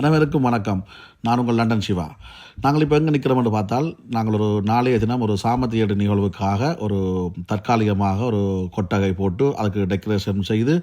அனைவருக்கும் வணக்கம். நான் உங்கள் லண்டன் சிவா. நாங்கள் இப்போ எங்கே நிற்கிறோம் என்று பார்த்தால், நாங்கள் ஒரு நாளைய தினம் ஒரு சாமத்தியேடு நிகழ்வுக்காக ஒரு தற்காலிகமாக ஒரு கொட்டகை போட்டு அதுக்கு டெக்கரேஷன் செய்து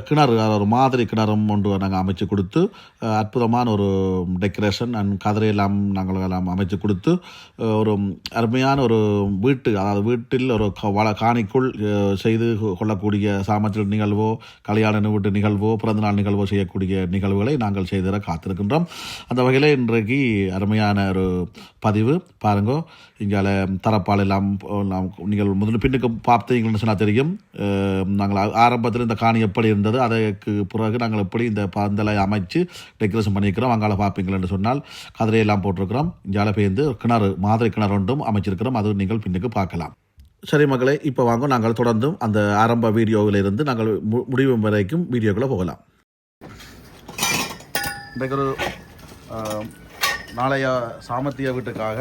கிணறு, ஒரு மாதிரி கிணறும் ஒன்று நாங்கள் அமைச்சு கொடுத்து அற்புதமான ஒரு டெக்கரேஷன் அண்ட் கதிரையெல்லாம் நாங்கள் எல்லாம் அமைச்சு கொடுத்து ஒரு அருமையான ஒரு வீட்டு, அதாவது வீட்டில் ஒரு காணிக்குள் செய்து கொள்ளக்கூடிய சாமத்தியேடு நிகழ்வோ, கல்யாண வீட்டு நிகழ்வோ, பிறந்தநாள் நிகழ்வோ செய்யக்கூடிய நிகழ்வுகளை நாங்கள் செய்திட காத்திருக்கின்றோம். அந்த வகையில் இன்றைக்கு அருமையான ஒரு பதிவு பாருங்க. இங்கால தரப்பால் எல்லாம் நீங்கள் முதல்ல பின்னுக்கு பார்த்தீங்கன்னு சொன்னால் தெரியும். நாங்கள் ஆரம்பத்தில் இந்த காணி எப்படி இருந்தது, அதற்கு பிறகு நாங்கள் எப்படி இந்த பந்தலை அமைச்சு டெக்கரேஷன் பண்ணியிருக்கிறோம். அங்கால பார்ப்பீங்களென்று சொன்னால் கதிரையெல்லாம் போட்டிருக்கிறோம். இங்கால பேருந்து கிணறு, மாதிரி கிணறு ஒன்றும் அமைச்சிருக்கிறோம். அது நீங்கள் பின்னுக்கு பார்க்கலாம். சரி மகளே, இப்போ வாங்க நாங்கள் தொடர்ந்தும் அந்த ஆரம்ப வீடியோவில் இருந்து நாங்கள் முடிவு வரைக்கும் வீடியோக்குள்ளே போகலாம். இன்றைக்கு ஒரு நாளைய சாமத்திய வீட்டுக்காக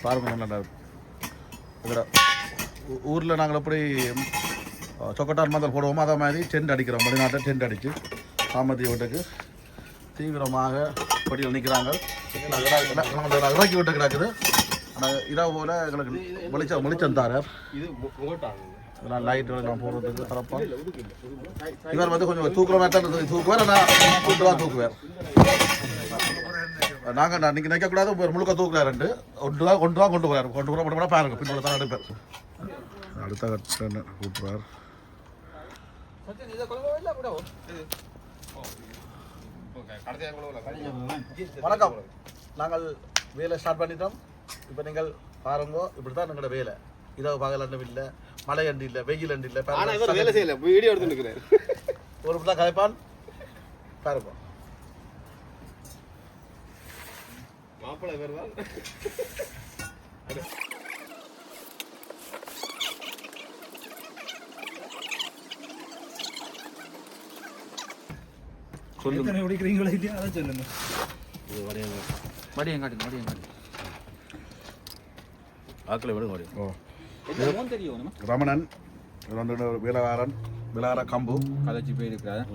பாருங்க, இதில் ஊரில் நாங்கள் எப்படி சொக்கட்டார் மந்தல் போடுவோமோ அதை மாதிரி டென்ட் அடிக்கிறோம். வெளிநாட்டில் டென்ட் அடித்து சாமத்திய வீட்டுக்கு தீவிரமாக படியில் நிற்கிறாங்க. இறக்கி விட்டு கிடக்குது. ஆனால் இரவு போல் எங்களுக்கு வெளிச்சம் தார லைட் எல்லாம் போடுறதுக்கு தரப்பா. இவர் வந்து கொஞ்சம் தூக்குற மாதிரி தான் தூக்குவார். ஆனால் தூக்குவார். நாங்கள் நீங்கள் நிற்கக்கூடாது, முழுக்க தூக்குறாரு. ஒன்று தான் கொண்டு போகிறார். கொண்டு போகிற மட்டும் பாருங்க, பின்னோட தான் எடுப்பார். அடுத்த கட்ட கூட்டுவார். வணக்கம். நாங்கள் வேலை ஸ்டார்ட் பண்ணிட்டோம். இப்போ நீங்கள் பாருங்க, இப்படி தான் எங்களோட வேலை. இரவு பகல் அண்டு இல்லை, மழை அண்டு இல்லை, வெயில் அண்டு இல்லை. வேலை செய்யல, வீடியோ எடுத்துருக்கிறேன். ஒரு தான் கதைப்பான் பாருங்க. மாப்பிள்ளை பேர் தான் ரமணன், வேலகாரன், வேலகார கம்பு கதைச்சி போயிருக்கிறார்.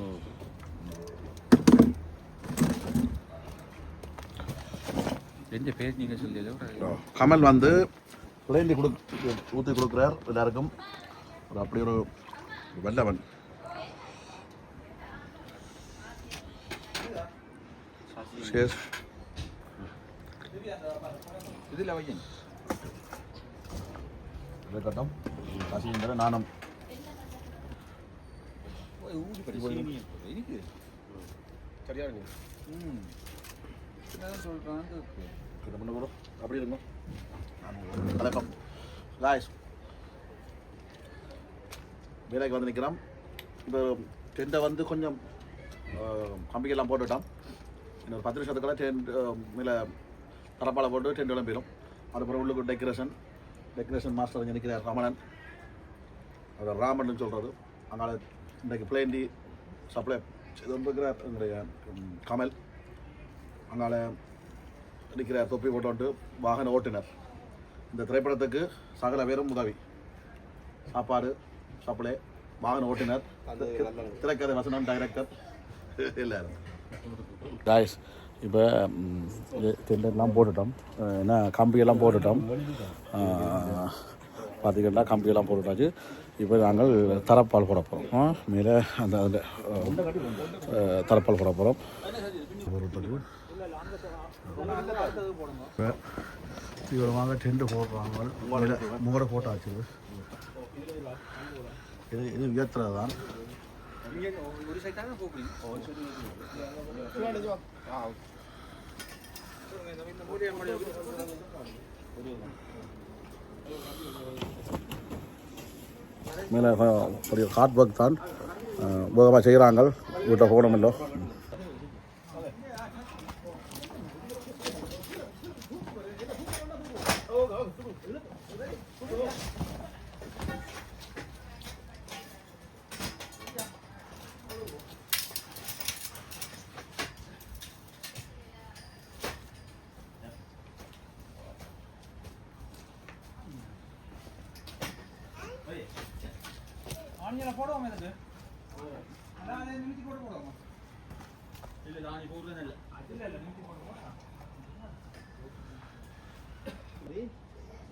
எந்த பேர் நீங்கள் சொல்லி கமல் வந்து பிளேண்டி ஊற்றி கொடுக்குறார் எல்லாருக்கும். ஒரு அப்படி ஒரு வல்லவன். இதில் வையன் கட்டம் கசிங்கிற நாணம் சரியா சொல்கிறான். அப்படி இருங்க. வணக்கம் காய்ஸ், வேலைக்கு வந்து நிற்கிறோம். இப்போ டென்ட்டை வந்து கொஞ்சம் கம்பிக்கெல்லாம் போட்டுவிட்டோம். இன்னொரு 10 நிமிஷத்துக்குள்ள டென்ட் மேலே தரப்பாலை போட்டு டென்ட் விளம்பிடும். அதுக்கப்புறம் உள்ளுக்கு டெக்கரேஷன் மாஸ்டர் இங்கே நிற்கிறார் ரமணன். அது ராமன் சொல்கிறது. அதனால் இன்றைக்கு பிளேண்டி சப்ளை இது இருக்கிறார் எங்களுடைய கமல். அங்கால நிற்கிறார் தொப்பி போட்டு வாகன ஓட்டுநர். இந்த திரைப்படத்துக்கு சகல பேரும் உதவி, சாப்பாடு, சப்ளை, வாகன ஓட்டுநர், திரைக்கதை வசனம், டைரக்டர் எல்லாரும். காய்ஸ், இப்போ டெண்டர்லாம் போட்டுட்டோம். ஏன்னா கம்பியெல்லாம் போட்டுட்டோம். பார்த்திங்கன்னா கம்பியெல்லாம் போட்டுட்டாச்சு. இப்போ நாங்கள் தரப்பால் போட போகிறோம். மேலே அந்த அதில் தரப்பால் போட போகிறோம். தீவிரமாக டென்ட் போடுறாங்க. முகரை போட்டாச்சு. இது உயர்த்துறது தான். மேலே ஹார்ட் ஒர்க் தான் வேகமாக செய்கிறாங்க. வீட்டை போகணுமில்லோ.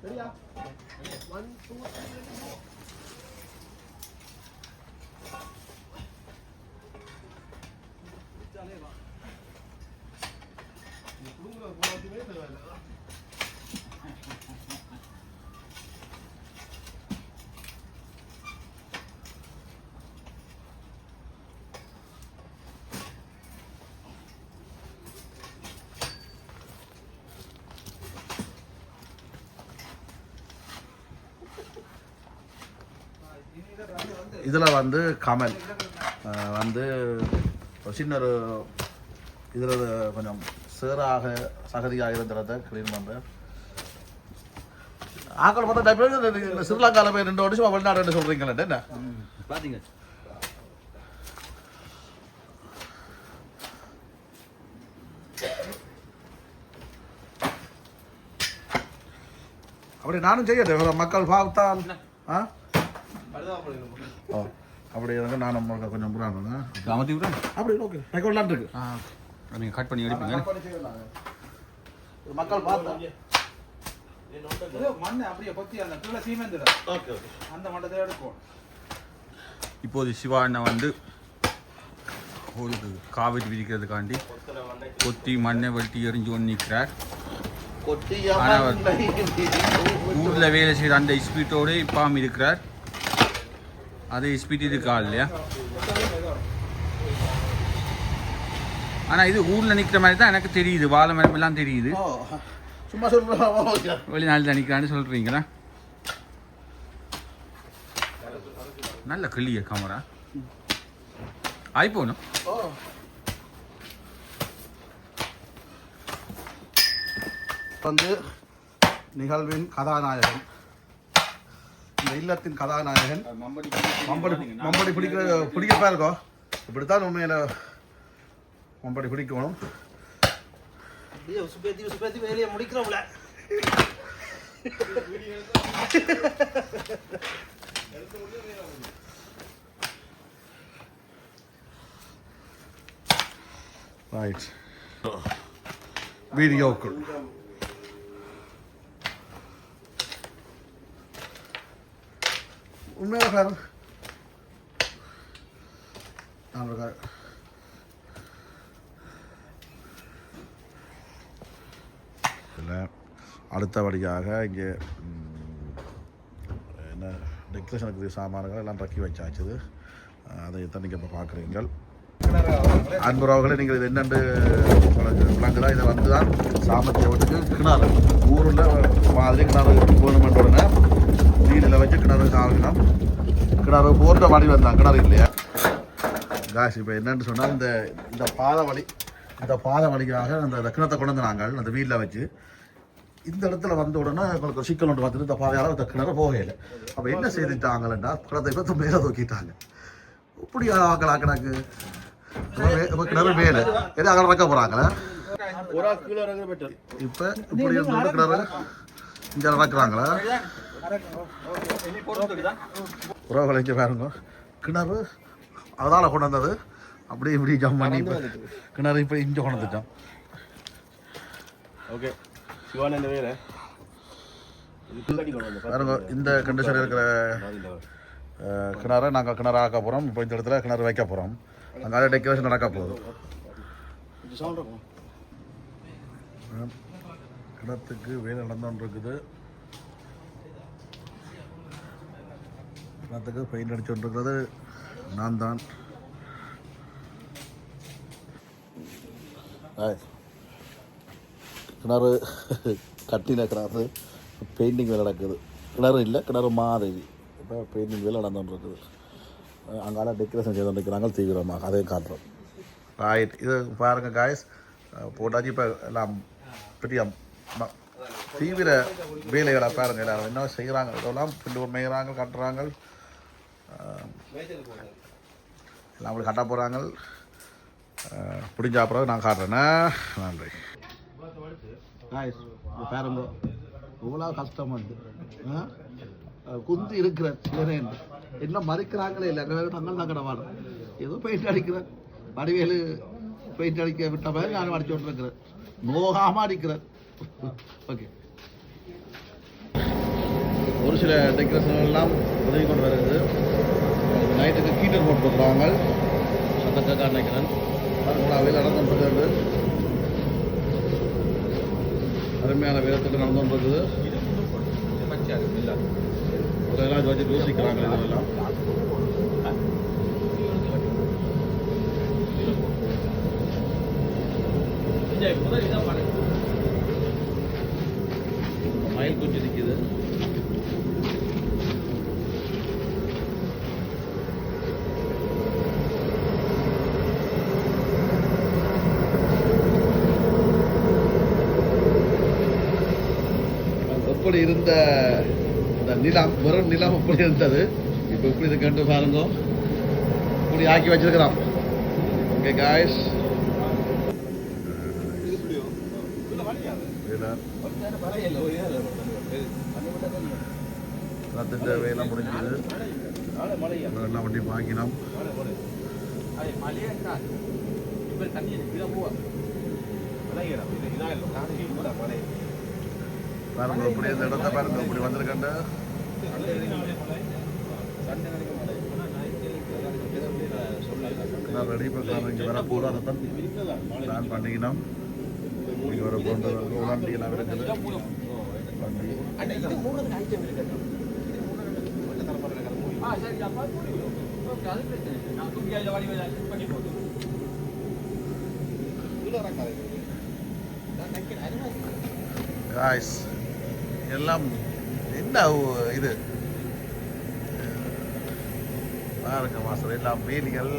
சரியா 1 2 3 இதில் வந்து கமல் வந்து ஒரு சின்ன ஒரு இதில் கொஞ்சம் சேராக சகதியாக இருந்ததை க்ளீன் பண்ணுறேன். ஆக்கள் பார்த்தா டைப் ஸ்ரீலங்காவில் போய் 2 வருஷம் வெளிநாடு சொல்கிறீங்களே என்ன பார்த்தீங்க அப்படி நானும் செய்யட்டேன் மக்கள் பார்த்தால் ஆ ஓ அப்படி எனக்கு நானும் கொஞ்சம் புறாங்க அமர்த்தி விட்றேன். அப்படி ஓகே ரெக்கார்ட்லாம் இருக்கு நீங்கள் கட் பண்ணி எடுப்பீங்க. மக்கள் பார்த்தா மண்ணை அப்படியே கொத்தி அந்த கீழே சீமெண்ட் ஓகே ஓகே அந்த மண்டத்தை எடுப்போம். இப்போது சிவா அண்ணன் வந்து ஒரு காவேரி விதிக்கிறதுக்காண்டி கொத்தி மண்ணை வெட்டி எறிஞ்சு கொண்டு நிற்கிறார். ஊரில் வேலை செய்கிற அந்த ஸ்பீட்டோடு இப்பாம் இருக்கிறார். அது ஸ்பீட் இருக்கா இல்லையா? ஆனால் இது ஊரில் நிற்கிற மாதிரி தான் எனக்கு தெரியுது. வாழை மரம் எல்லாம் தெரியுது. சும்மா சொல்கிறேன் வெளிநாட்டில் தான் நிற்கிறான்னு சொல்கிறீங்களா? நல்ல கிளிய கேமரா ஐபோனு. வந்து நிகழ்வின் கதாநாயகன், இந்த இல்லத்தின் கதாநாயகன் மம்படி பிடிக்கப்பா இருக்கோம். இப்படித்தான் உண்மையில மம்படி பிடிக்கணும். சுபேத்தி வேலையை முடிக்கிறோம்ல. ரைட் வீடியோக்கள் உண்மையாக சார் நான் இல்லை அடுத்தபடியாக இங்கே என்ன டெக்கரேஷனுக்கு சாமான்கள் எல்லாம் ரக்கி வச்சாச்சுது. அதை தான் நீங்கள் இப்போ பார்க்குறீங்கள். அன்புறவர்களே, நீங்கள் இது என்னென்று விளங்குதா? இதை வந்து தான் சாமர்த்திய வீட்டுக்கு கிணறு ஊரில் மாதிரி கிணறு வேணுமென்ற உடனே நீரில் வச்சு கிணறு காவினம் கிணறு போன்ற வழி வந்தான். கிணறு இல்லையா காசு? இப்போ என்னென்னு சொன்னால் இந்த பாதை வழிக்காக அந்த கிணத்தை கொண்டு வந்து நாங்கள் அந்த வீட்டில் வச்சு இந்த இடத்துல வந்த உடனே எங்களுக்கு ஒரு சிக்கல் ஒன்று வந்துட்டு இந்த பாதையால் இந்த கிணறு போகலை. அப்போ என்ன செய்துட்டாங்களா, கிணத்தை இப்போ மேலே தூக்கிட்டாங்க. இப்படி ஆக்கலாக்கணக்கு இப்போ கிணறு மேலே எது அங்கே இறக்க போகிறாங்களே. இப்போ இப்படி இருந்தோட கிணறு இங்கே இறக்குறாங்களா? உறவுகளை இங்கே பாருங்க, கிணறு அதனால் கொண்டு வந்தது அப்படி இப்படி ஜம் பண்ணி இப்போ கிணறு இப்போ இங்கே கொண்டு வந்துட்டோம். ஓகே சிவானந்த வேலை பாருங்க, இந்த கண்டிஷன் இருக்கிற கிணறை நாங்கள் கிணறு ஆக்க போகிறோம். இப்போ இந்த இடத்துல கிணறு வைக்க போகிறோம். அங்கே டெக்கரேஷன் நடக்க போகுது. கிணத்துக்கு வேலை நடந்துன்னு இருக்குது. கிணத்துக்கு பெயிண்ட் அடிச்சுட்டு நான் தான். கிணறு கட்டின கிணறு பெயிண்டிங் வேலை நடக்குது. கிணறு இல்லை, கிணறு மாதிரி இப்போ பெயிண்டிங் வேலை நடந்துட்டுருக்குது. அங்கால டெக்கரேஷன் செய்து இருக்கிறாங்க தீவிரமாக. அதையும் காட்டுறோம். ரைட், இது பாருங்கள் காய்ஸ் போட்டாச்சு. இப்போ எல்லாம் பெரிய தீவிர வேலைகளை பாருங்கள். எல்லாரும் என்ன செய்கிறாங்க, இதெல்லாம் பிண்டு மேய்கிறாங்க, கட்டுறாங்க, எல்லாம் அப்படி கட்ட போகிறாங்க. பிடிஞ்ச அப்புறம் நான் காட்டுறேன்னா நன்றி. காய்ஸ் பாருங்க, இவ்வளோ கஷ்டம் வந்து குந்தி இருக்கிற என்ன மறுக்கிறாங்களே இல்லை, தங்கள் தான் கடை வாடும். ஏதோ பெயிண்ட் அடிக்கிறேன். வடிவேலு பெயிண்ட் அடிக்க விட்ட மாதிரி நானும் அடிச்சு விட்டுருக்கிறேன், நோகாமல் அடிக்கிறேன். ஓகே, ஒரு சில டெக்கரேஷன் எல்லாம் உதவி கொண்டு வருகிறது. நைட்டுக்கு ஹீட்டர் போட்டுருக்குறாங்க, சத்தக்காக நினைக்கிறேன். வேலை நடந்து கொண்டிருக்கிறது, அருமையான வேதத்தில் நடந்து கொண்டிருக்குது. ஒரு எல்லாம் வச்சு யோசிக்கிறாங்க இதெல்லாம். மயில் குஞ்சு நிற்குது. எப்படி இருந்த இந்த நிலம், வெறும் நிலம் எப்படி இருந்தது, இப்போ எப்படி இருக்குன்னு பாருங்க. இப்படி ஆக்கி வச்சிருக்கிறோம். ஓகே காய்ஸ், ரத்திட்ட வேலை முடிஞ்சது. எல்லாம் வண்டி பாக்கினோம். பாருங்க இப்படி இந்த இடத்த பாருங்க, இப்படி வந்திருக்கேன். ரெடி பண்ணுறாங்க, இங்கே வர போகிறோம். அதை பிளான் பண்ணிக்கணும். இங்கே வர போன்ற வண்டி எல்லாம் இருக்குது. வண்டி காய்ஸ் எல்லாம் என்ன இது பாருங்க மாஸ்டர், எல்லாம் வேலிகள்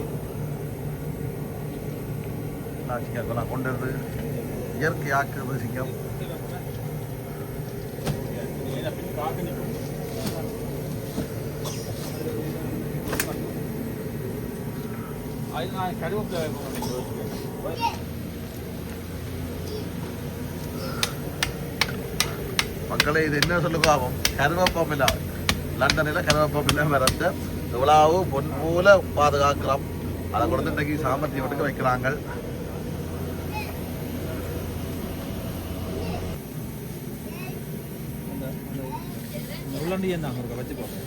சிங்கம் கொண்டு வந்து இயற்கையாக்குறது சிங்கம். மக்களே இது என்ன சொல்லுங்க ஆகும், கருவேப்பமில்லை லண்டனில் கருவேப்பமில்லை மரத்தை எவ்வளவு பொன் போல பாதுகாக்கிறோம். அதை கொடுத்து இன்றைக்கு சாமர்த்தியம் மட்டும் வைக்கிறாங்க. உள்ளண்டி என்ன வச்சு பார்ப்போம்.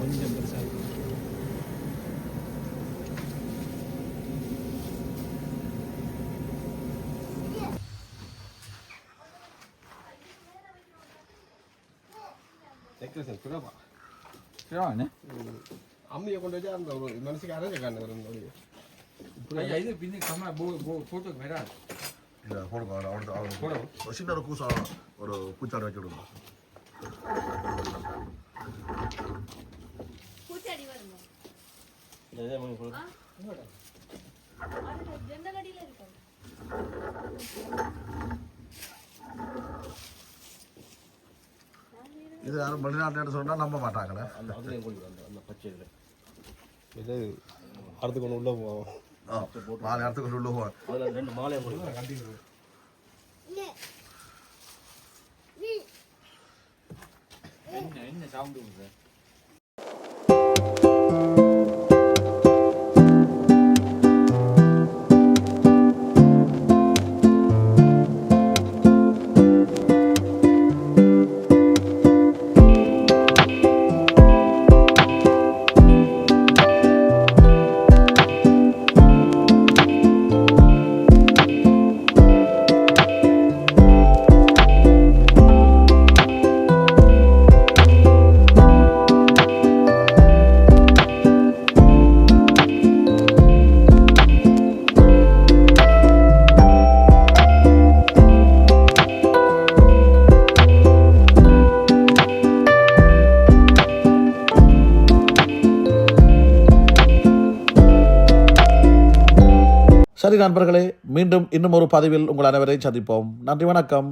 கொஞ்சம் பெருசாக டெக்கரேஷன் சுரபா அம்மியை கொண்டு வச்சா அந்த ஒரு மனசுக்கு அரைஞ்சாங்க இது பின்ன கம்மா போட்டோக்கு வராது. இதை போடுங்க, சின்ன ஒரு கூசா ஒரு பூச்சாடு வச்சு விடுங்க. இது யாரும் வெளிநாட்டு சொன்னா நம்ப மாட்டாங்கண்ணே. அந்த பச்சையில் இது அடுத்து கொண்டு உள்ள போவோம். மாலை இடத்துக்கு கொண்டு உள்ள போவோம். அதில் 2 மாலையை முடியும் கண்டிப்பாக. என்ன சவுண்டு சரி நண்பர்களே, மீண்டும் இன்னும் ஒரு பதிவில் உங்கள் அனைவரையும் சந்திப்போம். நன்றி, வணக்கம்.